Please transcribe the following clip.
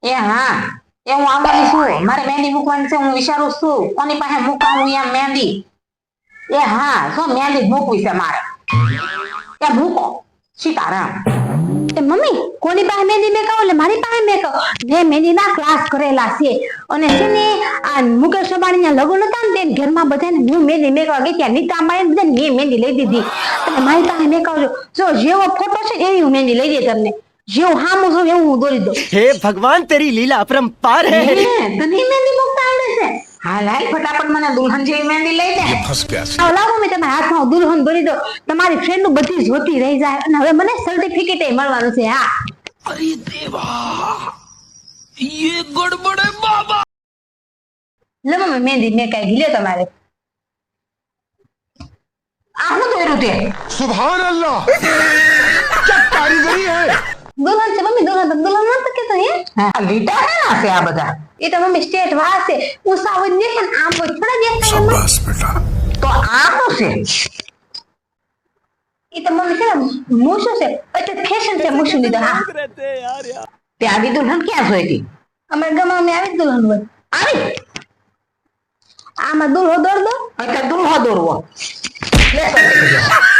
એ હા, એ હું આવવાની છું. મારે મહેંદી મૂકવાની છે. હું વિચારું છું કોની પાસે મૂકાવું એમ મહેંદી. એ હા, શું મહેંદી મૂકવી છે મારે. એ મૂકો સીતારામ. એ મમ્મી કોની પાસે મહેંદી મેકાવો એટલે મારી પાસે મેકાવો. મેં મહેંદીના ક્લાસ કરેલા છે અને છે ને આ મુકેશ અંબાણીના લગ્ન હતા ને તે ઘરમાં બધાને હું મહેંદી મેકવા ગઈ ત્યાં નીતા અંબાણી બધાને મેં મહેંદી લઈ દીધી. એટલે મારી પાસે મેકાવજો. જો જેવો ફોટો છે એવી હું મહેંદી લઈ દઈ તમને. જેવું હામું છું એવું હું દોરી દઉં. हे भगवान तेरी लीला अपरंपार है। તને મહેંદી મૂકતા આવડે છે? હાલ હાલ ફટાફટ મને દુલ્હન જેવી મહેંદી લઈ દે. લાવો મેં તમારા હાથમાં દુલ્હન દોરી દો. તમારી ફ્રેન્ડ બધી જોતી રહી જાય અને હવે મને સર્ટિફિકેટ મળવાનું છે. હા अरे देवा ये गड़बड़ है बाबा। લો મમ્મી મહેંદી મેકાઈ ગઈ. લ્યો તમારે આ શું દોર્યું તે? सुभान अल्लाह क्या कारीगरी है। દુલ્હન છે મમ્મી દુલ્હન. દુલ્હન નતો કેતો હે? હા, લીટા કેના છે આ બધા? એ તો મમ્મી સ્ટેટ વાહ છે. ઉષા હોય ને આમ હોય થોડા દેખાય એમાં. તો આ શું છે? એ તો મમ્મી છે ને મૂછું છે. એટલે ફેશન છે મૂછું લીધો. હા તે આવી દુલ્હન ક્યાં જોઈતી? અમારે ગામમાં અમે આવી જ દુલ્હન હોય. આવી આમાં દુલ્હો દોર દો. એટલે દુલ્હો દોરવો. લે સર્ટિફિકેટ.